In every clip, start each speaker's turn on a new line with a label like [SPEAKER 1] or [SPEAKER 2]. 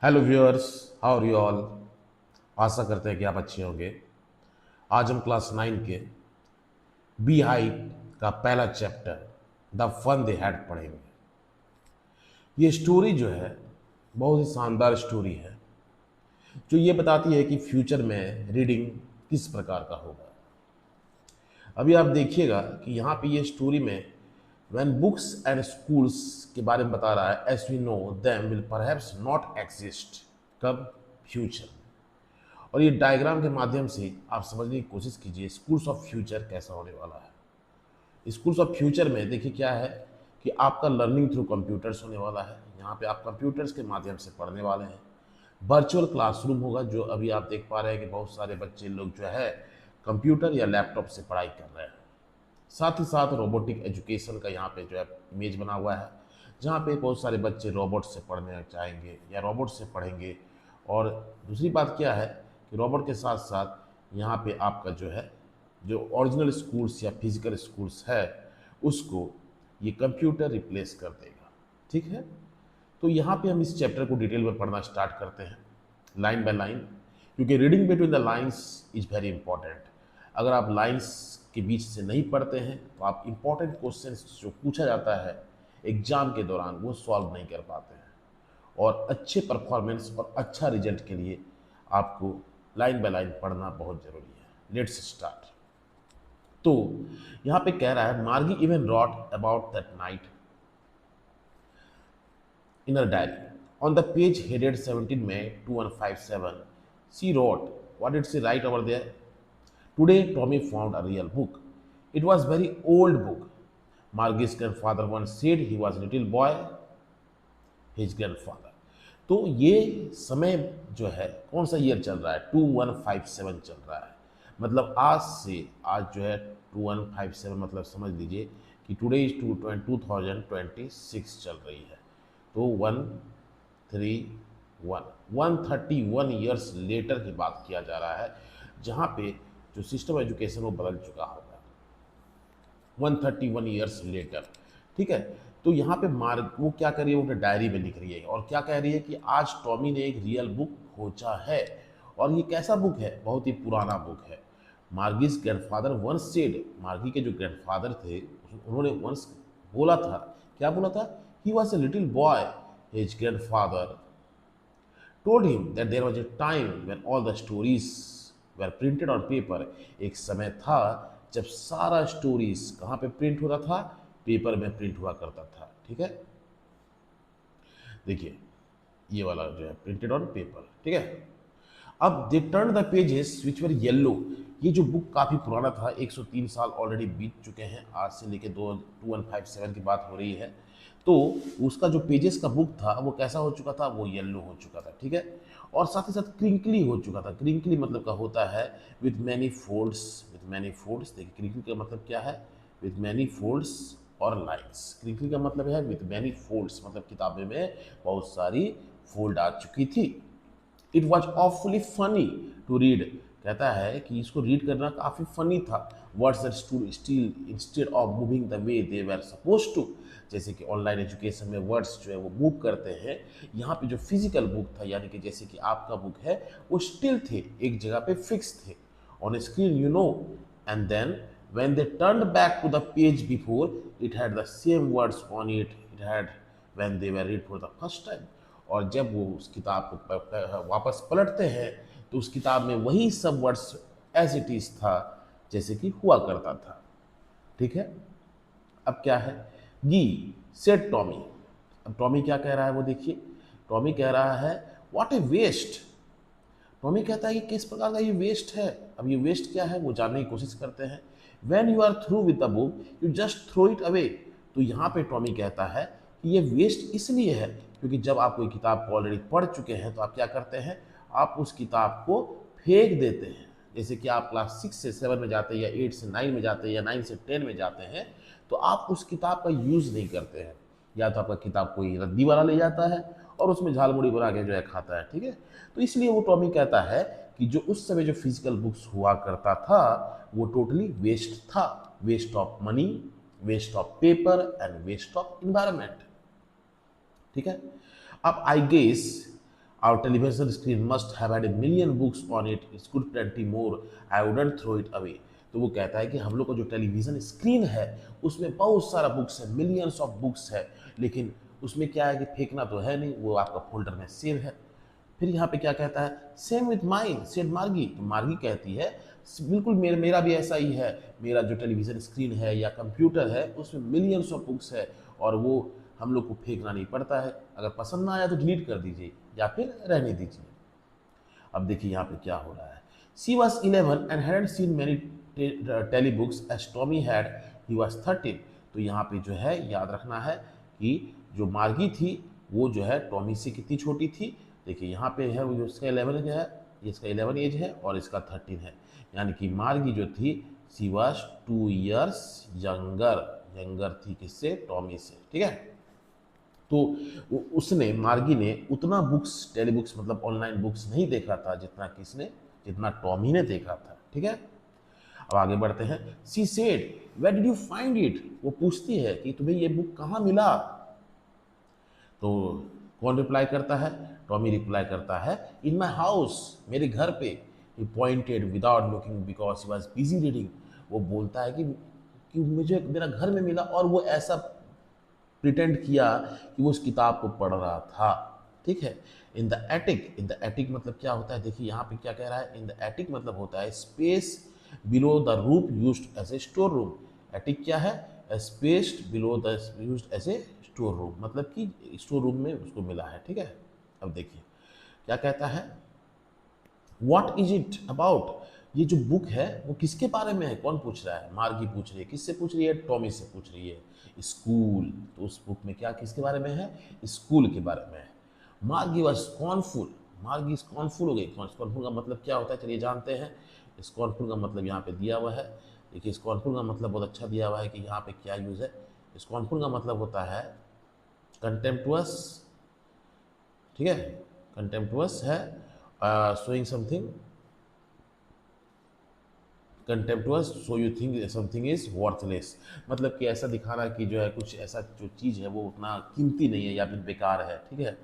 [SPEAKER 1] Hello viewers, how are you all. आशा करते हैं कि आप अच्छे होंगे। आज हम क्लास 9 के बी हाइव का पहला chapter the fun they had पढ़ेंगे। ये स्टोरी जो है बहुत ही शानदार स्टोरी है, जो ये बताती है कि फ्यूचर में रीडिंग किस प्रकार का होगा। अभी आप देखिएगा कि यहाँ पे ये स्टोरी में व्हेन बुक्स एंड स्कूल्स के बारे में बता रहा है, as we know them will perhaps not exist. कब? फ्यूचर। और ये डायग्राम के माध्यम से आप समझने की कोशिश कीजिए स्कूल्स ऑफ फ्यूचर कैसा होने वाला है। स्कूल्स ऑफ फ्यूचर में देखिए क्या है कि आपका लर्निंग थ्रू कंप्यूटर्स होने वाला है। यहाँ पे आप कंप्यूटर्स के माध्यम से पढ़ने वाले हैं। वर्चुअल क्लासरूम होगा, जो अभी आप देख पा रहे हैं कि बहुत सारे बच्चे लोग जो है कंप्यूटर या लैपटॉप से पढ़ाई कर रहे हैं। साथ ही साथ रोबोटिक एजुकेशन का यहाँ पे जो है इमेज बना हुआ है, जहाँ पे बहुत सारे बच्चे रोबोट से पढ़ने चाहेंगे या रोबोट से पढ़ेंगे। और दूसरी बात क्या है कि रोबोट के साथ साथ यहाँ पे आपका जो है जो ओरिजिनल स्कूल्स या फिजिकल स्कूल्स है उसको ये कंप्यूटर रिप्लेस कर देगा। ठीक है, तो यहाँ पे हम इस चैप्टर को डिटेल में पढ़ना स्टार्ट करते हैं लाइन बाय लाइन, क्योंकि reading between the lines is very important. अगर आप लाइंस के बीच से नहीं पढ़ते हैं तो आप इंपॉर्टेंट क्वेश्चन जो पूछा जाता है एग्जाम के दौरान वो सॉल्व नहीं कर पाते हैं। और अच्छे परफॉर्मेंस और अच्छा रिजल्ट के लिए आपको लाइन बाय लाइन पढ़ना बहुत जरूरी है। Let's start. तो यहाँ पे कह रहा है Margie even wrote about that night in her diary. On the page headed 17 May 2157, she wrote, what did she write over there? Today, Tommy found a real book. It was very old book. Margie's grandfather once said he was a little boy, his grandfather. तो ये समय जो है कौन सा year चल रहा है? 2157 चल रहा है। मतलब आज से, आज जो है 2157 मतलब समझ लीजिए कि टुडे इज 2026 चल रही है। तो 131 ईयर्स लेटर की बात किया जा रहा है, जहाँ पे जो सिस्टम एजुकेशन वो बदल चुका होगा। 131 ईयर्स लेटर। ठीक है, तो यहाँ पे मार्ग वो क्या कर रही है, वो डायरी में लिख रही है और क्या कह रही है कि आज टॉमी ने एक रियल बुक खोजा है। और ये कैसा बुक है? बहुत ही पुराना बुक है। मार्गीज ग्रैंडफादर वंस सेड, मार्गी के जो ग्रैंडफादर थे उन्होंने वंस बोला था, क्या बोला था? ही was a little boy, his grandfather told him that there was a time when all the stories were printed on paper। एक समय था जब सारा स्टोरीज कहाँ पे प्रिंट होता था? पेपर में प्रिंट हुआ करता था। ठीक है, देखिए ये वाला जो है प्रिंटेड ऑन पेपर। ठीक है, अब they turn the pages which were yellow. ये जो बुक काफ़ी पुराना था, 103 साल ऑलरेडी बीत चुके हैं, आज से लेके 2157 की बात हो रही है। तो उसका जो पेजेस का बुक था वो कैसा हो चुका था? वो येलो हो चुका था। ठीक है, और साथ ही साथ क्रिंकली हो चुका था। क्रिंकली मतलब का होता है with many folds. With many folds, देखिए क्रिंकली का मतलब क्या है? विथ मैनी फोल्ड्स और लाइन्स। क्रिंकली का मतलब है विथ मैनी फोल्ड्स, मतलब किताबें में बहुत सारी फोल्ड आ चुकी थी। It was awfully funny to read. कहता है कि इसको रीड करना काफ़ी फनी था। Words that stood still instead of moving the way they were supposed to. जैसे कि ऑनलाइन एजुकेशन में वर्ड्स जो है वो मूव करते हैं, यहाँ पे जो फिजिकल बुक था यानी कि जैसे कि आपका बुक है वो स्टिल थे, एक जगह पे फिक्स थे on screen, you know. And then when they turned back to the page before, it had the same words on it had when they were read for the first time। और जब वो उस किताब को वापस पलटते हैं तो उस किताब में वही सब वर्ड्स एज इट इज था जैसे कि हुआ करता था। ठीक है, अब क्या है? जी सेड टॉमी। अब टॉमी क्या कह रहा है वो देखिए। टॉमी कह रहा है व्हाट ए वेस्ट। टॉमी कहता है कि किस प्रकार का ये वेस्ट है। अब ये वेस्ट क्या है वो जानने की कोशिश करते हैं। When you are through with the book you just throw it away. तो यहाँ पे टॉमी कहता है कि ये वेस्ट इसलिए है क्योंकि जब आप कोई किताब को ऑलरेडी पढ़ चुके हैं तो आप क्या करते हैं? आप उस किताब को फेंक देते हैं। जैसे कि आप क्लास 6 से 7 में जाते हैं या 8 से 9 में जाते हैं या 9 से 10 में जाते हैं तो आप उस किताब का यूज़ नहीं करते हैं। या तो आपका किताब कोई रद्दी वाला ले जाता है और उसमें झालमुड़ी बना के जो है खाता है। ठीक है, तो इसलिए वो टॉमी कहता है कि जो उस समय जो फिजिकल बुक्स हुआ करता था वो टोटली वेस्ट था। Waste of money, waste of paper and waste of environment. ठीक है, अब I guess Our television screen must have had a million books on it. It could plenty more. I wouldn't throw it away. तो वो कहता है कि हम लोग का जो टेलीविज़न स्क्रीन है उसमें बहुत सारा बुक्स है, मिलियंस ऑफ बुक्स है, लेकिन उसमें क्या है कि फेंकना तो है नहीं, वो आपका फोल्डर में सेव है। फिर यहाँ पे क्या कहता है, सेम विथ माइन सेड मार्गी। तो मार्गी कहती है बिल्कुल मेरा भी ऐसा ही है, मेरा जो टेलीविज़न स्क्रीन है या कंप्यूटर है उसमें मिलियंस ऑफ बुक्स है और वो हम लोग को फेंकना नहीं पड़ता है, अगर पसंद ना आया तो डिलीट कर दीजिए या फिर रहने दीजिए। अब देखिए यहाँ पे क्या हो रहा है। She was 11 and had seen many telebooks as Tommy had, he was 13। तो यहाँ पे जो है याद रखना है कि जो मार्गी थी वो जो है टॉमी से कितनी छोटी थी। देखिए यहाँ पे है वो इसका 11 है, इसका 11 एज है और इसका 13 है, यानी कि मार्गी जो थी सी वॉज 2 years यंगर थी किससे, टॉमी से, ठीक है। तो उसने मार्गी ने उतना बुक्स टेली बुक्स मतलब ऑनलाइन बुक्स नहीं देखा था जितना टॉमी ने देखा था, ठीक है। अब आगे बढ़ते हैं। She said where did you find it, वो पूछती है कि तुम्हें ये बुक कहाँ मिला। तो कौन रिप्लाई करता है, टॉमी रिप्लाई करता है इन माई हाउस, मेरे घर पे। He pointed without looking because he was busy reading. वो बोलता है कि मुझे मेरा घर में मिला और वो ऐसा प्रिटेंड किया कि वो उस किताब को पढ़ रहा था, ठीक है। इन द एटिक मतलब क्या होता है, देखिए यहाँ पे क्या कह रहा है, इन द एटिक मतलब होता है space below the roof used as a store room. Attic क्या है, space below the used as a store room, मतलब कि स्टोर रूम में उसको मिला है, ठीक है। अब देखिए क्या कहता है, व्हाट इज इट अबाउट, ये जो बुक है वो किसके बारे में है, कौन पूछ रहा है, मार्गी पूछ रही है, किससे पूछ रही है, टॉमी से पूछ रही है। स्कूल, तो उस बुक में क्या किसके बारे में है, स्कूल के बारे में है। मार्गी वॉज स्कॉर्नफुल, मार्गी स्कॉर्नफुल हो गई। स्कॉर्नफुल का मतलब क्या होता है, चलिए जानते हैं। स्कॉर्नफुल का मतलब यहाँ पे दिया हुआ है, देखिए स्कॉर्नफुल का मतलब बहुत अच्छा दिया हुआ है कि यहाँ पे क्या यूज़ है। स्कॉर्नफुल का मतलब होता है कंटेम्प्टुअस, ठीक है, कंटेम्प्टुअस है, showing something contemptuous, so you think something is worthless, मतलब कि ऐसा दिखाना कि जो है कुछ ऐसा जो चीज़ है वो उतना कीमती नहीं है या फिर बेकार है, ठीक है।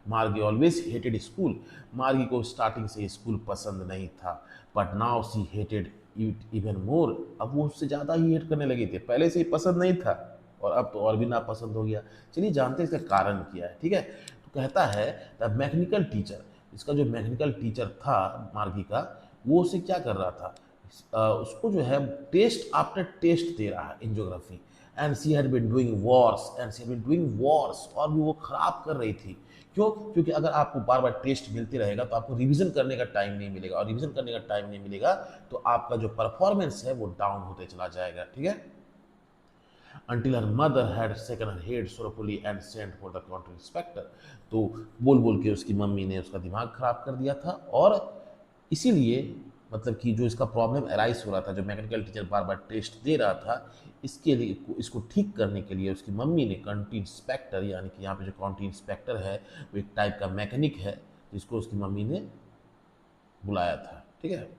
[SPEAKER 1] मार्गी ऑलवेज हेटेड स्कूल, मार्गी को स्टार्टिंग से स्कूल पसंद नहीं था, but now see hated it even more, अब वो उससे ज़्यादा ही हेट करने लगे थे, पहले से ही पसंद नहीं था और अब तो और भी नापसंद हो गया। चलिए जानते हैं इसका कारण क्या है, ठीक है। तो कहता है द मैकेनिकल टीचर, इसका जो मैकेनिकल टीचर था मार्गी का, वो उसे क्या कर रहा था, उसको जो है टेस्ट आफ्टर टेस्ट दे रहा है in geography, and she had been doing worse and she had been doing worse, और भी वो खराब कर रही थी। क्यों, क्योंकि अगर आपको बार बार टेस्ट मिलते रहेगा तो आपको रिवीजन करने का टाइम नहीं मिलेगा, और रिवीजन करने का टाइम नहीं मिलेगा तो आपका जो परफॉर्मेंस है वो डाउन होते चला जाएगा, ठीक है। until her mother had shaken her head sorrowfully and sent for the county inspector, तो बोल बोल के उसकी मम्मी ने उसका दिमाग खराब कर दिया था, और इसीलिए मतलब कि जो इसका प्रॉब्लम अराइज हो रहा था, जो मैकेनिकल टीचर बार बार टेस्ट दे रहा था, इसके लिए इसको ठीक करने के लिए उसकी मम्मी ने काउंटी इंस्पेक्टर, यानी कि यहाँ पे जो काउंटी इंस्पेक्टर है वो एक टाइप का मैकेनिक है जिसको उसकी मम्मी ने बुलाया था, ठीक है।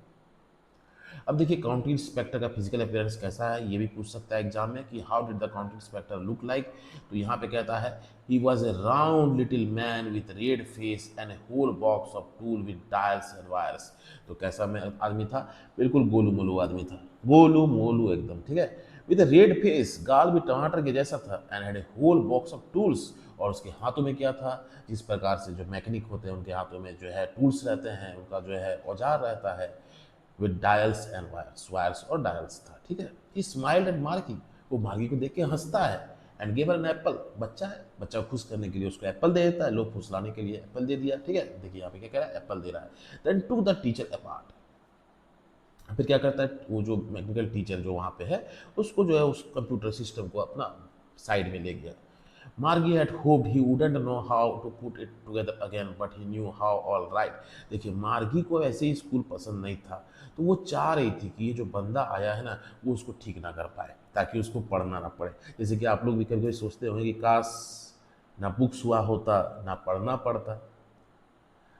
[SPEAKER 1] अब देखिए काउंटी इंस्पेक्टर का फिजिकल अपीयरेंस कैसा है, ये भी पूछ सकता है एग्जाम में कि how did the county inspector look like. तो यहाँ पे कहता है he was a round little man with red face and a whole box of tool with dials and wires. तो कैसा में आदमी था, बिल्कुल गोलू मोलू आदमी था, गोलू मोलू एकदम, ठीक है। विद ए रेड फेस, गाल भी टमाटर के जैसा था, and had a whole box of tools, और उसके हाथों में क्या था, जिस प्रकार से जो मैकेनिक होते हैं उनके हाथों में जो है टूल्स रहते हैं, उनका जो है औजार रहता है, with dials and wires, wires और डायल्स था, ठीक है। ही स्माइल्ड एट मार्गी, वो मार्गी को देख के हंसता है, and give her an apple, बच्चा है, बच्चा को खुश करने के लिए उसको एप्पल दे देता है, लोग फुसलाने के लिए एप्पल दे दिया, ठीक है। देखिए यहाँ पे क्या कह रहा है, एप्पल दे रहा है। Then took the teacher apart, फिर क्या करता है वो जो मैकेनिकल टीचर जो वहाँ पे है उसको जो है उस कंप्यूटर सिस्टम को अपना साइड में ले गया। मार्गी had hoped he wouldn't know how to put it together again, but he knew how all right। देखिए मार्गी को ऐसे ही स्कूल पसंद नहीं था, तो वो चाह रही थी कि ये जो बंदा आया है ना वो उसको ठीक ना कर पाए, ताकि उसको पढ़ना ना पड़े। जैसे कि आप लोग भी कभी कभी सोचते होंगे कि काश ना बुक्स हुआ होता, ना पढ़ना पड़ता,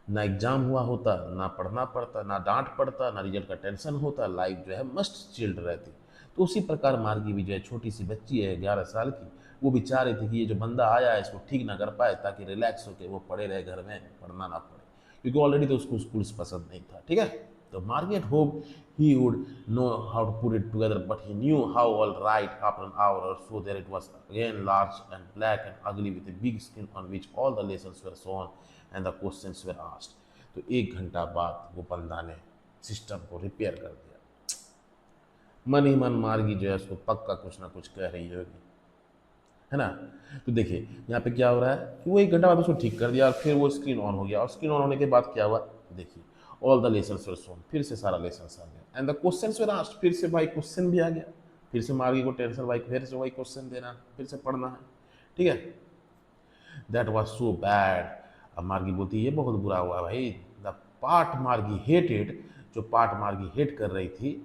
[SPEAKER 1] ना एग्जाम हुआ होता, ना पढ़ना पड़ता, ना डांट पड़ता, ना रिजल्ट का टेंशन होता, लाइफ जो है मस्त चिल्ड रहती। तो उसी प्रकार मार्गी भी जो है छोटी सी बच्ची है 11 साल की, वो भी चाह रही थी कि ये जो बंदा आया है इसको ठीक ना कर पाए, ताकि रिलैक्स होकर वो पढ़े रहे घर में, पढ़ना ना पड़े, क्योंकि ऑलरेडी तो उसको स्कूल्स पसंद नहीं था। ठीक है, तो Margie hope he would know how to put it together, but he knew how all right after an hour or so there it was again large and black and ugly with a big screen on which all the lessons were shown and the questions were asked. तो 1 घंटा बाद वो बंदा ने system को repair कर दिया। मन ही मन मार्गी जो है उसको पक्का कुछ ना कुछ कह रही होगी, है ना। तो देखिए यहाँ पे क्या हो रहा है कि वो 1 घंटा बाद उसको ठीक कर दिया और फिर वो स्क्रीन ऑन हो गया, और स्क्रीन ऑन होने के बाद क्या हुआ, देखिए all the lessons were shown, फिर से सारा लेसन्स आ गया, and the questions were asked, फिर से भाई क्वेश्चन भी आ गया, फिर से मार्गी को टेंशन, भाई फिर से वही क्वेश्चन देना, फिर से पढ़ना है। ठीक है, दैट वॉज सो बैड। अब मार्गी बोलती है ये बहुत बुरा हुआ भाई, द पार्ट मार्गी हेटेड, जो पार्ट मार्गी हेट कर रही थी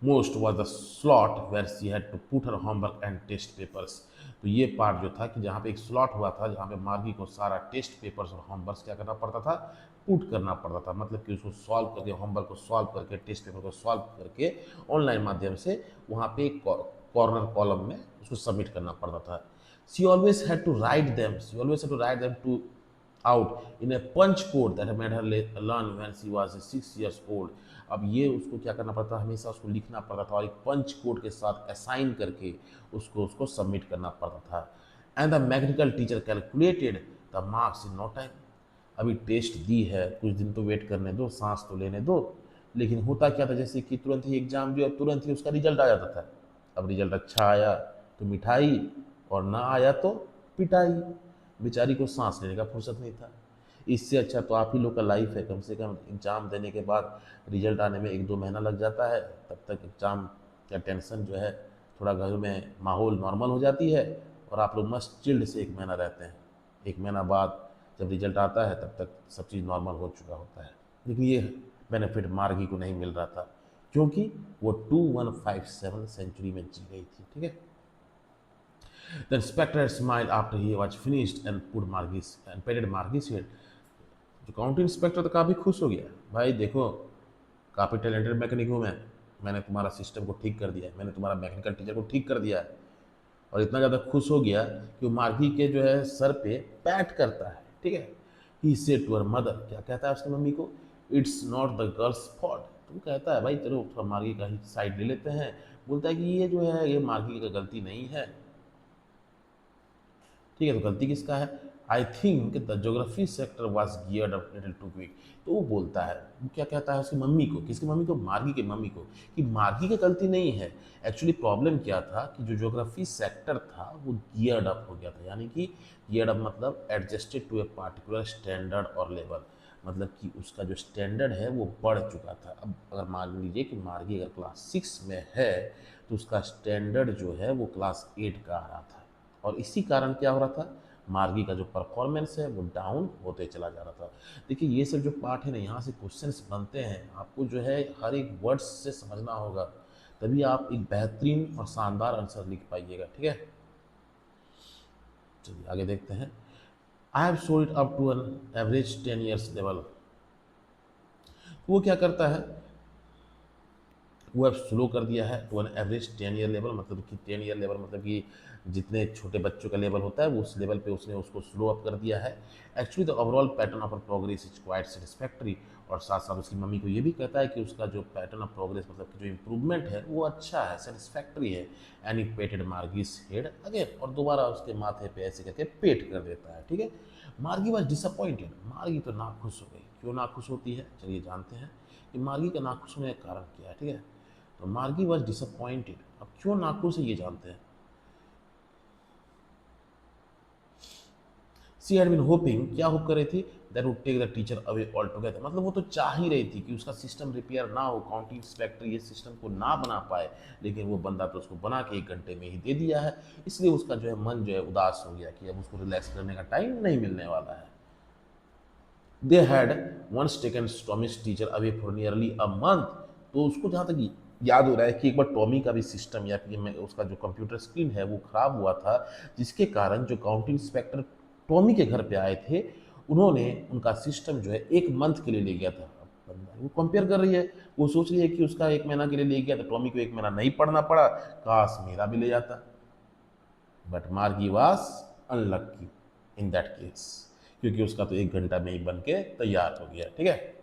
[SPEAKER 1] most was the slot where she had to put her homework and test papers. तो ये पार्ट जो था कि जहाँ पे एक स्लॉट हुआ था, जहाँ पे मार्गी को सारा टेस्ट पेपर्स और होमवर्क क्या करना पड़ता था, पुट करना पड़ता था, मतलब कि उसको सॉल्व करके, होमवर्क को सॉल्व करके, टेस्ट पेपर को सॉल्व करके ऑनलाइन माध्यम से वहाँ पे एक कॉर्नर कॉलम में उसको सबमिट करना पड़ता था। She always had to write them, she always had to write them to out in a punch code that made her learn when she was 6 years old। अब ये उसको क्या करना पड़ता था, हमेशा उसको लिखना पड़ता था और एक पंच कोड के साथ असाइन करके उसको सबमिट करना पड़ता था। And the mechanical teacher calculated the marks in no time. अभी टेस्ट दी है, कुछ दिन तो वेट करने दो, सांस तो लेने दो। लेकिन होता क्या था, जैसे कि तुरंत ही एग्जाम दिया, तुरंत ही उसका रिजल्ट आ जाता था। अब रिजल्ट अच्छा आया तो मिठाई, और ना आया तो पिटाई। बेचारी को सांस लेने का फुर्सत नहीं था। इससे अच्छा तो आप ही लोग का लाइफ है, कम से कम एग्ज़ाम देने के बाद रिजल्ट आने में 1-2 महीना लग जाता है, तब तक एग्ज़ाम का टेंशन जो है, थोड़ा घर में माहौल नॉर्मल हो जाती है और आप लोग मस्त चिल्ड से 1 महीना रहते हैं। 1 महीना बाद जब रिजल्ट आता है तब तक सब चीज़ नॉर्मल हो चुका होता है। लेकिन ये बेनिफिट मार्गी को नहीं मिल रहा था, क्योंकि वो 2157 सेंचुरी में जी गई थी। ठीक है, The inspector smiled after he was finished and put Margie's and petted Margie's head। जो काउंटी इंस्पेक्टर तो काफ़ी खुश हो गया, भाई देखो काफ़ी टैलेंटेड मैकेनिक हूँ मैं, मैंने तुम्हारा सिस्टम को ठीक कर दिया है, मैंने तुम्हारा मैकेनिकल टीचर को ठीक कर दिया है। और इतना ज़्यादा खुश हो गया कि वो मार्गी के जो है सर पे पैट करता है। ठीक है, he said to her mother, क्या कहता है उसकी मम्मी को, it's not the girl's fault. तो कहता है भाई चलो थोड़ा मार्गी का ही साइड ले लेते हैं, बोलता है कि ये जो है ये मार्गी का गलती नहीं है। ठीक है, तो गलती किसका है, I think the geography sector was geared up little too quick. तो वो बोलता है, वो क्या कहता है उसकी मम्मी को, किसकी मम्मी को, मार्गी के मम्मी को, कि मार्गी की गलती नहीं है। एक्चुअली प्रॉब्लम क्या था कि जो जोग्राफी सेक्टर था वो गियर्ड अप हो गया था, यानी कि गियर्ड अप मतलब adjusted to a particular standard और लेवल, मतलब कि उसका जो स्टैंडर्ड है वो बढ़ चुका था। अब अगर मान लीजिए कि मार्गी अगर क्लास 6 में है तो उसका स्टैंडर्ड जो है वो क्लास 8 का आ रहा था, और इसी कारण क्या हो रहा था, मार्गी का जो परफॉर्मेंस है वो डाउन होते चला जा रहा था। देखिए ये सब जो पार्ट है ना, यहाँ से क्वेश्चंस बनते हैं, आपको जो है हर एक वर्ड्स से समझना होगा, तभी आप एक बेहतरीन और शानदार आंसर लिख पाइएगा। ठीक है, चलिए आगे देखते हैं। I have sold up to an average 10 years level. वो क्या करता है, वो अब स्लो कर दिया है to an average 10 year level, मतलब कि 10 year लेवल मतलब कि जितने छोटे बच्चों का लेवल होता है वो उस लेवल पे उसने उसको स्लो अप कर दिया है। Actually the overall pattern of progress is quite satisfactory. और साथ साथ उसकी मम्मी को ये भी कहता है कि उसका जो पैटर्न ऑफ प्रोग्रेस मतलब कि जो इम्प्रूवमेंट है वो अच्छा है, सेटिस्फैक्ट्री है। एंड ही पेटेड मार्गीज हेड अगेन, और दोबारा उसके माथे पे ऐसे करके पेट कर देता है। ठीक है, मार्गी वॉज डिसअपॉइंटेड, मार्गी तो नाखुश हो गई। क्यों नाखुश होती है, चलिए जानते हैं कि मार्गी का नाखुश होने का कारण क्या है। ठीक है, तो मार्गी वॉज डिसअपॉइंटेड, अब क्यों नाखुश है ये जानते हैं। सी हैड बीन होपिंग, क्या होप कर रही थी, that would take the teacher away altogether, मतलब वो तो चाह ही रही थी कि उसका सिस्टम रिपेयर ना हो, काउंटी इंस्पेक्टर ये सिस्टम को ना बना पाए, लेकिन वो बंदा तो उसको बना के 1 घंटे में ही दे दिया है। इसलिए उसका जो है मन जो है उदास हो गया कि अब उसको रिलैक्स करने का टाइम नहीं मिलने वाला है। They had once taken Tommy's teacher away for nearly a month. तो उसको जहाँ तक याद हो रहा है कि एक बार टॉमी का भी सिस्टम या फिर उसका जो कंप्यूटर स्क्रीन है वो खराब हुआ था, जिसके कारण जो काउंटी इंस्पेक्टर टॉमी के घर पे आए थे उन्होंने उनका सिस्टम जो है 1 मंथ के लिए ले गया था। बंदा वो कंपेयर कर रही है, वो सोच रही है कि उसका 1 महीना के लिए ले गया तो टॉमी को 1 महीना नहीं पढ़ना पड़ा, काश मेरा भी ले जाता। बट मार्गी was unlucky in that case, क्योंकि उसका तो 1 घंटा में ही बन के तैयार हो गया। ठीक है,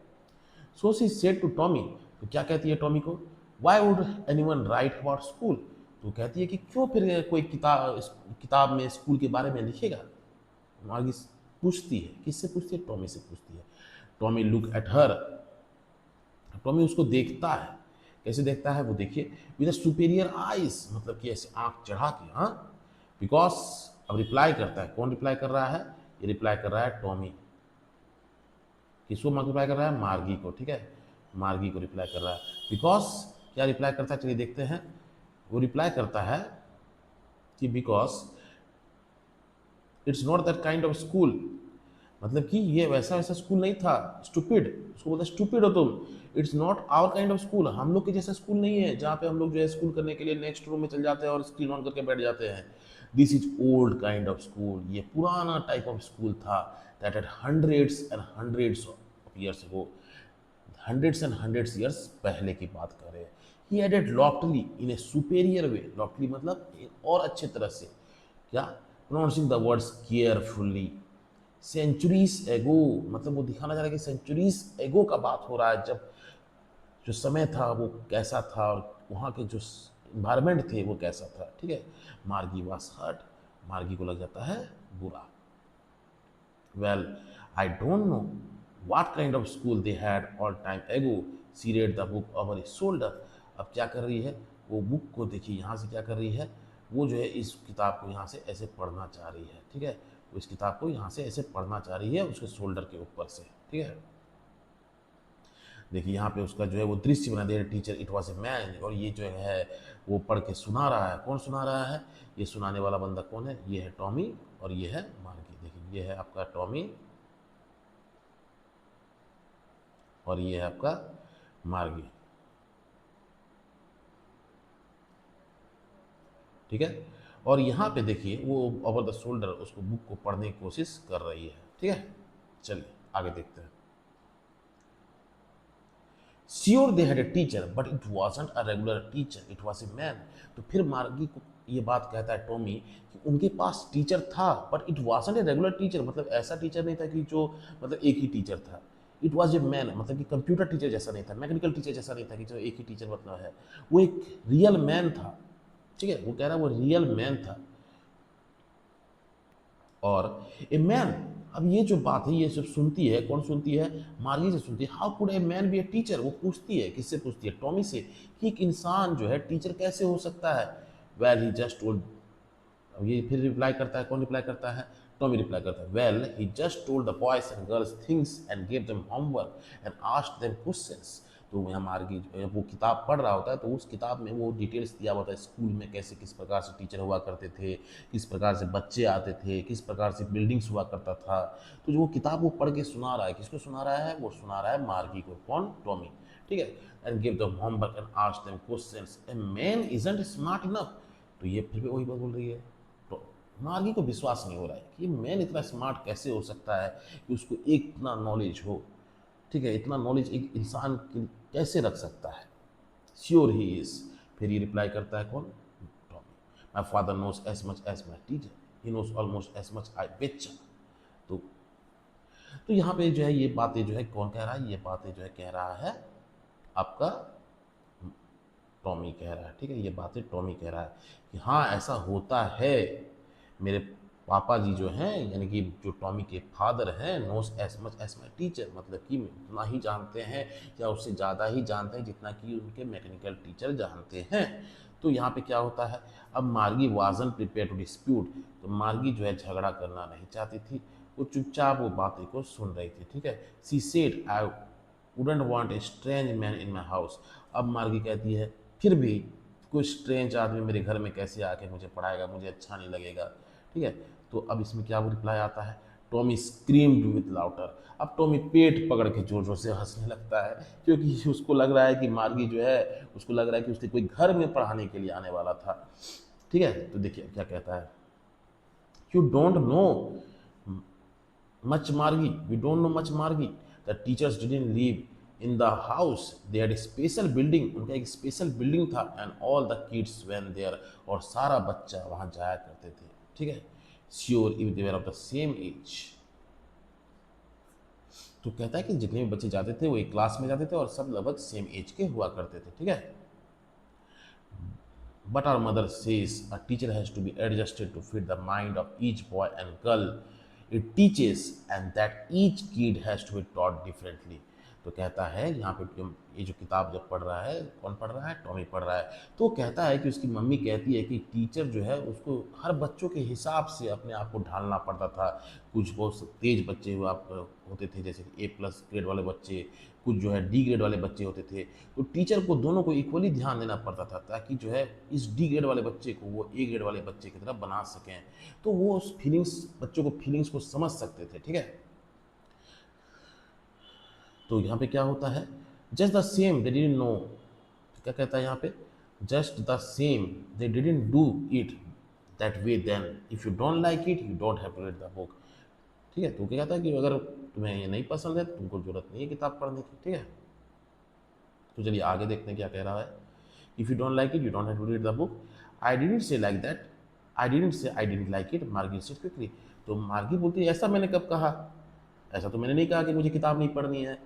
[SPEAKER 1] so she said to Tommy, तो क्या कहती है टॉमी को, why would anyone write about school, तो कहती है कि क्यों फिर कोई किताब में स्कूल के बारे में लिखेगा। मार्गी पूछती है, किससे पूछती है, टॉमी से पूछती है। Tommy look at her, Tommy उसको देखता है, कैसे देखता है वो देखिए, विद सुपेरियर आइज, मतलब कि ऐसे आंख चढ़ा के, हाँ, बिकॉज अब रिप्लाई करता है, कौन रिप्लाई कर रहा है, ये रिप्लाई कर रहा है टॉमी, किसको रिप्लाई कर रहा है, मार्गी को। ठीक है, मार्गी को रिप्लाई कर रहा है, बिकॉज क्या रिप्लाई करता है, चलिए देखते हैं। वो रिप्लाई करता है कि because it's not that kind of school, मतलब कि ये वैसा वैसा स्कूल नहीं था, स्टूपिड, उसको बोलता स्टूपिड हो तुम, it's not our kind of school, हम लोग के जैसा स्कूल नहीं है जहाँ पे हम लोग जो है स्कूल करने के लिए नेक्स्ट रूम में चल जाते हैं और स्क्रीन ऑन करके बैठ जाते हैं। This is old kind of school, ये पुराना टाइप ऑफ स्कूल था, that at hundreds and hundreds of years ago, hundreds and hundreds years पहले की बात कर रहे हैं। ही एडेड लॉफ्टली इन ए सुपेरियर वे, लॉफ्टली मतलब और अच्छे तरह से, क्या, pronouncing the words carefully, centuries ago, मतलब वो दिखाना चाह रहा है कि सेंचुरीज एगो का बात हो रहा है, जब जो समय था वो कैसा था और वहाँ के जो इन्वायरमेंट थे वो कैसा था। ठीक है, मार्गी वाज हर्ट, मार्गी को लग जाता है बुरा। Well, I don't know what kind of school they had all time ago, she read the book over his shoulder. अब क्या कर रही है, वो बुक को देखिए यहाँ से क्या कर रही है, वो जो है इस किताब को यहाँ से ऐसे पढ़ना चाह रही है। ठीक है, वो इस किताब को यहाँ से ऐसे पढ़ना चाह रही है उसके शोल्डर के ऊपर से। ठीक है, देखिए यहाँ पे उसका जो है वो दृश्य बना दे रहा है, teacher it was a man, और ये जो है वो पढ़ के सुना रहा है, कौन सुना रहा है, ये सुनाने वाला बंदा कौन है, ये है टॉमी और ये है मार्गी। देखिए ये है आपका टॉमी और ये है आपका मार्गी। ठीक है, और यहाँ पे देखिए वो ओवर द शोल्डर उसको बुक को पढ़ने की कोशिश कर रही है। ठीक है, चलिए आगे देखते हैं। Sure they had a teacher but it wasn't a regular teacher, it was a man. तो फिर मार्गी को ये बात कहता है टॉमी कि उनके पास टीचर था but it wasn't a regular teacher, मतलब ऐसा टीचर नहीं था कि जो मतलब एक ही टीचर था। इट वाज ए मैन, मतलब कि कंप्यूटर टीचर जैसा नहीं था, मैकेनिकल टीचर जैसा नहीं था कि जो एक ही टीचर मतलब है, वो एक रियल मैन था। ठीक है, वो कह रहा है वो रियल मैन था। और ए मैन, अब ये जो बात है ये सब सुनती है, कौन सुनती है, मार्गी से सुनती है। How could a man B a teacher, वो पूछती है, किससे पूछती है, टॉमी से, कि एक इंसान जो है टीचर कैसे हो सकता है। वेल ही जस्ट टोल्ड, अब ये फिर रिप्लाई करता है, कौन रिप्लाई करता है, टॉमी रिप्लाई करता है, well he just told the boys and girls things and gave them homework and asked them questions. तो यहाँ मार्गी वो किताब पढ़ रहा होता है तो उस किताब में वो डिटेल्स दिया होता है, स्कूल में कैसे किस प्रकार से टीचर हुआ करते थे, किस प्रकार से बच्चे आते थे, किस प्रकार से बिल्डिंग्स हुआ करता था। तो जो वो किताब वो पढ़ के सुना रहा है, किसको सुना रहा है, वो सुना रहा है मार्गी को, कौन, टॉमी। ठीक है, and give them homework and asked them questions, a man isn't smart enough. तो ये फिर भी वही बात बोल रही है, तो मार्गी को विश्वास नहीं हो रहा है कि मैन इतना स्मार्ट कैसे हो सकता है कि उसको इतना नॉलेज हो। ठीक है, इतना नॉलेज एक इंसान कैसे रख सकता है। श्योर ही इज, फिर ये रिप्लाई करता है कौन, Tommy, my father knows as much as my teacher, he knows almost as much as बेचा। तो तो यहाँ पे जो है ये बातें जो है कौन कह रहा है, ये बातें जो है कह रहा है आपका टॉमी कह रहा है। ठीक है, ये बातें टॉमी कह रहा है कि हाँ ऐसा होता है, मेरे पापा जी जो हैं यानी कि जो टॉमी के फादर हैं, knows as much as my teacher, मतलब कि उतना ही जानते हैं या उससे ज़्यादा ही जानते हैं जितना कि उनके मैकेनिकल टीचर जानते हैं। तो यहाँ पे क्या होता है, अब मार्गी वाजन प्रिपेयर टू डिस्प्यूट, तो मार्गी जो है झगड़ा करना नहीं चाहती थी, वो चुपचाप वो बातें को सुन रही थी। ठीक है, she said I wouldn't want a strange man in my house. अब मार्गी कहती है फिर भी कोई स्ट्रेंज आदमी मेरे घर में कैसे आके मुझे पढ़ाएगा, मुझे अच्छा नहीं लगेगा। ठीक है, तो अब इसमें क्या वो रिप्लाई आता है, टॉमी स्क्रीम्ड विथ लाउटर। अब टॉमी पेट पकड़ के जोर जोर से हंसने लगता है क्योंकि उसको लग रहा है कि मार्गी जो है उसको लग रहा है कि उसके कोई घर में पढ़ाने के लिए आने वाला था। ठीक है, तो देखिए क्या कहता है, you don't know much Margi, we don't know much Margi. The teachers didn't leave in the house they had special building, उनका एक स्पेशल बिल्डिंग था, and all the kids went there, और सारा बच्चा वहाँ जाया करते थे, ठीक है। Sure if they were of the same age, तो कहता है कि जितने भी बच्चे जाते थे वो एक क्लास में जाते थे और सब लगभग सेम एज के हुआ करते थे, ठीक है। But our mother says a teacher has to be adjusted to fit the mind of each boy and girl it teaches, and that each kid has to be taught differently. तो कहता है यहाँ पे ये जो किताब जब पढ़ रहा है, कौन पढ़ रहा है, टॉमी पढ़ रहा है, तो कहता है कि उसकी मम्मी कहती है कि टीचर जो है उसको हर बच्चों के हिसाब से अपने आप को ढालना पड़ता था। कुछ बहुत तेज बच्चे हुआ होते थे, जैसे A+ ग्रेड वाले बच्चे, कुछ जो है D ग्रेड वाले बच्चे होते थे, तो टीचर को दोनों को इक्वली ध्यान देना पड़ता था, ताकि जो है इस D ग्रेड वाले बच्चे को वो A ग्रेड वाले बच्चे की तरह बना सकें, तो वो उस फीलिंग्स, बच्चों को फीलिंग्स को समझ सकते थे, ठीक है। तो यहाँ पे क्या होता है, just the same they didn't know, क्या कहता है यहाँ पे, just the same they didn't do it that way then, if you don't like it you don't have to read the book, ठीक है। तो क्या कहता है कि अगर तुम्हें ये नहीं पसंद है, तुमको जरूरत नहीं है किताब पढ़ने की, ठीक है। तो चलिए आगे देखते हैं क्या कह रहा है। If you don't like it you don't have to read the book, I didn't say like that, I didn't say I didn't like it, Margie said quickly. तो मार्गी बोलती है ऐसा मैंने कब कहा, ऐसा तो मैंने नहीं कहा कि मुझे किताब नहीं पढ़नी है।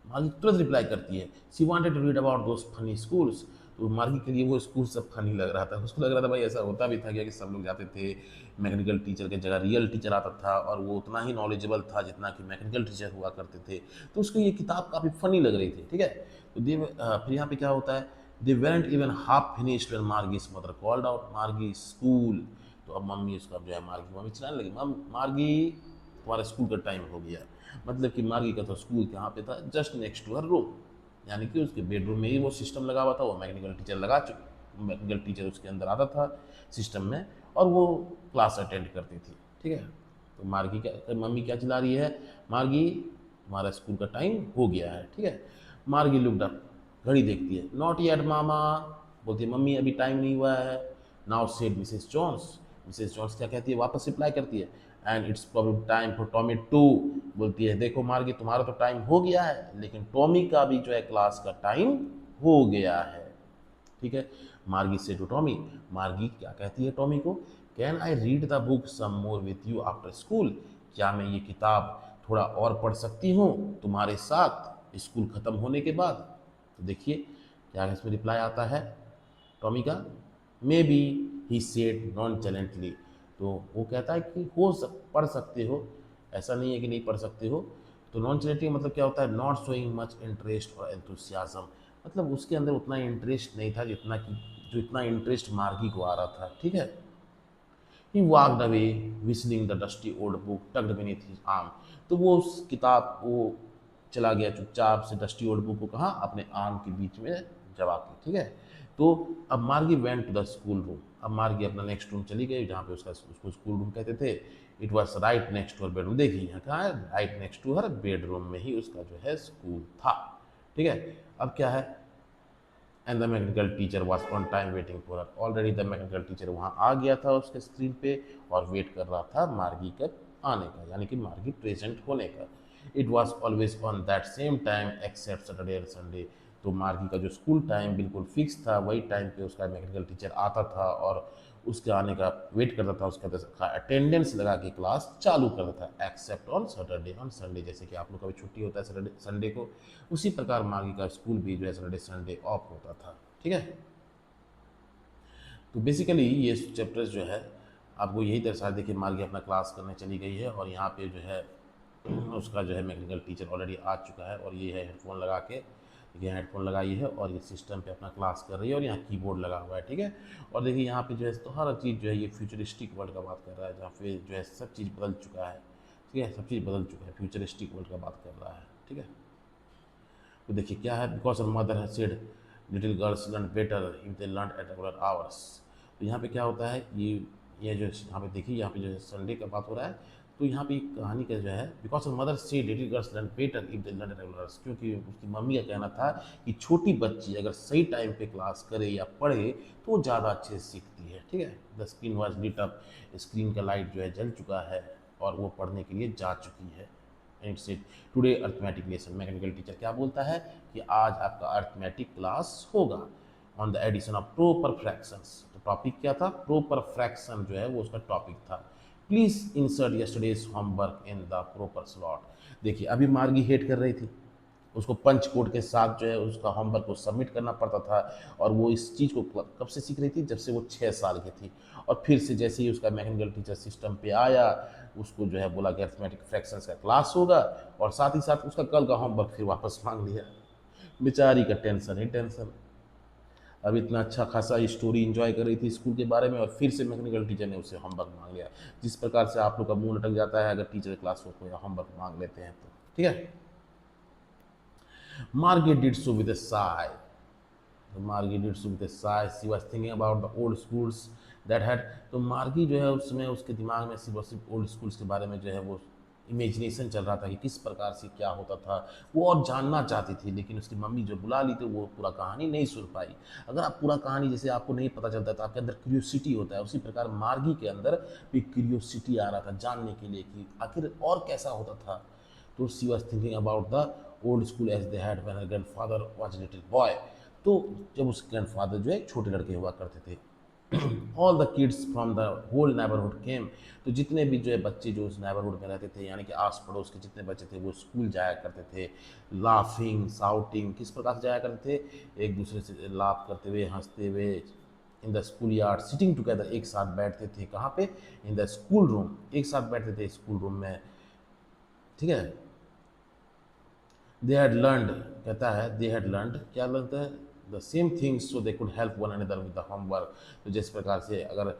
[SPEAKER 1] मार्गी तुरंत रिप्लाई करती है, she wanted to read about those funny schools. तो मार्गी के लिए वो स्कूल सब फनी लग रहा था, उसको लग रहा था भाई ऐसा होता भी था क्या कि सब लोग जाते थे, मैकेनिकल टीचर की जगह रियल टीचर आता था और वो उतना ही नॉलेजेबल था जितना कि मैकेनिकल टीचर हुआ करते थे, तो उसको ये किताब काफ़ी फनी लग रही थी, ठीक है। तो फिर यहाँ पे क्या होता है, they weren't even half finished when Margie's mother called out Margie school. तो अब मम्मी उसका जो है, मार्गी मम्मी चिल्लाने लगी, मार्गी तुम्हारा स्कूल का टाइम हो गया। मतलब कि मार्गी का तो स्कूल कहाँ पे था, just next to her room, यानी कि उसके बेडरूम में ही वो सिस्टम लगा हुआ था, वो मैकेनिकल टीचर मैकेनिकल टीचर उसके अंदर आता था सिस्टम में और वो क्लास अटेंड करती थी, ठीक है। तो मार्गी क्या, मम्मी क्या चिल्ला रही है, मार्गी तुम्हारा स्कूल का टाइम हो गया है, ठीक है। मार्गी लुक्ड अप, घड़ी देखती है, नॉट येट मामा, बोलती है मम्मी अभी टाइम नहीं हुआ है। Now said Mrs Jones, Mrs Jones क्या कहती है, वापस रिप्लाई करती है, and it's problem time for Tommy too, बोलती है देखो मार्गी तुम्हारा तो टाइम हो गया है, लेकिन टॉमी का भी जो है क्लास का टाइम हो गया है, ठीक है। मार्गी से टू टॉमी, मार्गी क्या कहती है टॉमी को, can I read the book some more with you after school, क्या मैं ये किताब थोड़ा और पढ़ सकती हूँ तुम्हारे साथ स्कूल ख़त्म होने के बाद। तो देखिए क्या इसमें रिप्लाई आता है टॉमी का, maybe he said nonchalantly. तो वो कहता है कि पढ़ सकते हो, ऐसा नहीं है कि नहीं पढ़ सकते हो। तो नॉन चैलेंटली मतलब क्या होता है, नॉट शोइंग मच इंटरेस्ट और एंथुसियाज्म, मतलब उसके अंदर उतना इंटरेस्ट नहीं था जितना कि जो इतना इंटरेस्ट मार्गी को आ रहा था, ठीक है। He walked away whistling the dusty old book tucked beneath his arm, तो वो उस किताब वो चला गया चुपचाप से डस्टी ओल्ड बुक को कहाँ, अपने आर्म के बीच में जमा के, ठीक है। तो अब Margie went to the school room, अब मार्गी अपना नेक्स्ट रूम चली गई जहाँ पे उसको स्कूल रूम कहते थे। It was right next to her bedroom, देखिए यहाँ कहाँ है, right next to her bedroom में ही उसका जो है स्कूल था, ठीक है। अब क्या है, and the mechanical teacher was on time waiting for her, already the mechanical teacher वहाँ आ गया था उसके स्क्रीन पे और वेट कर रहा था मार्गी के आने का, यानी कि मार्गी प्रेजेंट होने का। It was always on that same time except Saturday and Sunday, तो मार्गी का जो स्कूल टाइम बिल्कुल फिक्स था, वही टाइम पे उसका मैकेनिकल टीचर आता था और उसके आने का वेट करता था, उसका अटेंडेंस लगा के क्लास चालू करता था, except on Saturday on Sunday, जैसे कि आप लोग का भी छुट्टी होता है सैटरडे संडे को, उसी प्रकार मार्गी का स्कूल भी जो है सैटरडे संडे ऑफ होता था, ठीक है। तो बेसिकली ये चैप्टर्स जो है आपको यही दर्शा दे कि मार्गी अपना क्लास करने चली गई है और यहाँ पे जो है उसका जो है मैकेनिकल टीचर ऑलरेडी आ चुका है और ये है हेडफोन लगा के, देखिए हेडफोन लगाई है और ये सिस्टम पे अपना क्लास कर रही है और यहाँ कीबोर्ड लगा हुआ है, ठीक है। और देखिए यहाँ पे जो है तो हर चीज़ जो है ये फ्यूचरिस्टिक वर्ल्ड का बात कर रहा है, जहाँ पे जो है सब चीज़ बदल चुका है, ठीक है, सब चीज़ बदल चुका है, फ्यूचरिस्टिक वर्ल्ड का बात कर रहा है, ठीक है। तो देखिए क्या है, बिकॉज ऑफ मदर है said little girls learn better if they learn at regular hours. तो यहाँ पे क्या होता है, ये जो यहाँ पे देखिए यहाँ पे जो है संडे का बात हो रहा है, तो यहाँ पे एक कहानी का जो है, because of mother said little girls learn better if they learn at regular hours, क्योंकि उसकी मम्मी का कहना था कि छोटी बच्ची अगर सही टाइम पे क्लास करे या पढ़े तो वो ज़्यादा अच्छे से सीखती है, ठीक है। The screen was lit up, screen का लाइट जो है जल चुका है और वो पढ़ने के लिए जा चुकी है, and it today arithmetic lesson. Mechanical teacher क्या बोलता है कि आज आपका अर्थमेटिक क्लास होगा on the addition of proper fractions. तो टॉपिक क्या था? प्रोपर फ्रैक्शन जो है वो उसका टॉपिक था। Please insert yesterday's homework in the proper slot. देखिए अभी मार्गी हेट कर रही थी, उसको पंच कोड के साथ जो है उसका होमवर्क को सबमिट करना पड़ता था, और वो इस चीज़ को कब से सीख रही थी? जब से वो 6 साल की थी। और फिर से जैसे ही उसका मैकेनिकल टीचर सिस्टम पे आया, उसको जो है बोला कि अर्थमेटिक फ्रैक्शंस का क्लास होगा, और साथ ही साथ उसका कल का होमवर्क फिर वापस मांग लिया। बेचारी का टेंशन ही टेंशन। अब इतना अच्छा खासा स्टोरी एंजॉय कर रही थी स्कूल के बारे में, और फिर से मैकेनिकल टीचर ने उससे होमवर्क मांग लिया। जिस प्रकार से आप लोग का मुंह लटक जाता है अगर टीचर क्लास में कोई होमवर्क मांग लेते हैं तो, ठीक है। Margaret did so with a sigh. Margie did so with a sigh. She was thinking about the old schools that had. तो मार्गी जो है उसमें उसके दिमाग में सिर्फ ओल्ड स्कूल्स के बारे में जो है वो इमेजिनेशन चल रहा था कि किस प्रकार से क्या होता था। वो और जानना चाहती थी, लेकिन उसकी मम्मी जो बुला ली थी वो पूरा कहानी नहीं सुन पाई। अगर आप पूरा कहानी जैसे आपको नहीं पता चलता तो आपके अंदर क्यूरियोसिटी होता है, उसी प्रकार मार्गी के अंदर भी क्यूरियोसिटी आ रहा था जानने के लिए कि आखिर और कैसा होता था। तो she was thinking about the old school as they had when her grandfather was little boy. तो जब उसके ग्रैंडफादर जो है छोटे लड़के हुआ करते थे। All the kids from the whole neighbourhood came. तो जितने भी जो है बच्चे जो उस नेबरहुड में रहते थे, यानी कि आस पड़ोस के जितने बच्चे थे वो स्कूल जाया करते थे। लाफिंग साउटिंग, किस प्रकार से जाया करते थे? एक दूसरे से लाफ करते हुए, हंसते हुए। In the school yard sitting together, एक साथ बैठते थे। कहाँ पे? इन द स्कूल रूम, एक साथ बैठते थे स्कूल रूम में, ठीक है। दे हैड लर्नड, कहता है दे हैड लर्नड, क्या लगता है? The same things so they could help one another with the homework. तो जिस प्रकार से अगर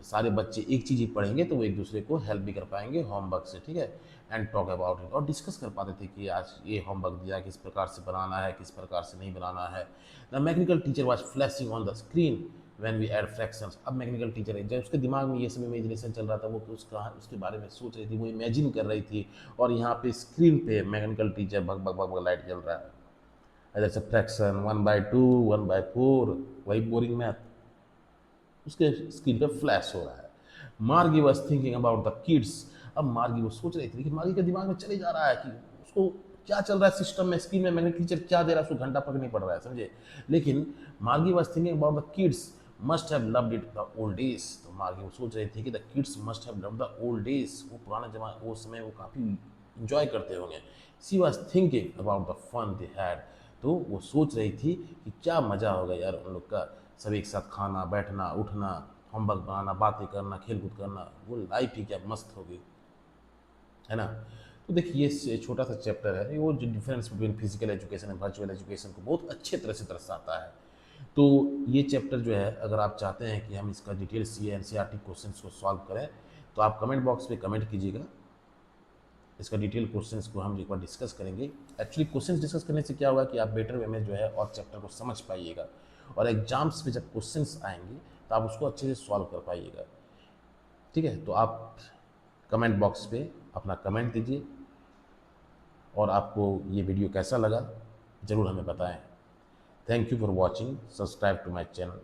[SPEAKER 1] सारे बच्चे एक चीज़ ही पढ़ेंगे तो वो एक दूसरे को हेल्प भी कर पाएंगे होमवर्क से, ठीक है। एंड टॉक अबाउट इट, और डिस्कस कर पाते थे कि आज ये होमवर्क दिया, किस प्रकार से बनाना है, किस प्रकार से नहीं बनाना है। The mechanical teacher was flashing on the screen when we add fractions. अब मैकेनिकल टीचर है, जब उसके दिमाग में ये सब इमेजिनेशन चल रहा था, वो उसके बारे में सोच रही थी, वो इमेजिन कर रही थी। और यहाँ पे स्क्रीन पे मैकेनिकल टीचर भग भग भग भग लाइट जल रहा है, जैसे फ्रैक्शन 1/2 1/4, वही बोरिंग मैथ उसके स्क्रीन पे फ्लैश हो रहा है। मार्गी was thinking about the kids. अब मार्गी वो सोच रही थी कि मार्गी के दिमाग में चले जा रहा है कि उसको क्या चल रहा है सिस्टम में, स्क्रीन में मैकेनिकल टीचर क्या दे रहा है, उसको घंटा पक नहीं पड़ रहा है, समझे। लेकिन मार्गी was thinking about the kids must have loved it the old days. तो मार्गी वो सोच रही थी कि the kids must have loved the old days, वो पुराना जमाना, वो समय वो काफ़ी इंजॉय करते होंगे। She was thinking about the fun they had. तो वो सोच रही थी कि क्या मज़ा होगा यार उन लोग का, सब एक साथ खाना, बैठना, उठना, होमवर्क बनाना, बातें करना, खेल कूद करना, वो लाइफ ही क्या मस्त होगी, है ना। तो देखिए ये छोटा सा चैप्टर है, वो जो difference between physical education and virtual education को बहुत अच्छे तरह से दर्शाता है। तो ये चैप्टर जो है अगर आप चाहते हैं कि हम इसका detail C N C R T question को सॉल्व करें तो आप कमेंट बॉक्स में कमेंट कीजिएगा। इसका डिटेल क्वेश्चंस को हम एक बार डिस्कस करेंगे। एक्चुअली क्वेश्चंस डिस्कस करने से क्या होगा कि आप बेटर वे में जो है और चैप्टर को समझ पाइएगा, और एग्जाम्स में जब क्वेश्चंस आएंगे तो आप उसको अच्छे से सॉल्व कर पाइएगा, ठीक है। तो आप कमेंट बॉक्स पे अपना कमेंट दीजिए, और आपको ये वीडियो कैसा लगा ज़रूर हमें बताएं। Thank you for watching, subscribe to my channel.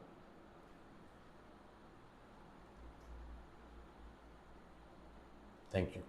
[SPEAKER 1] Thank you.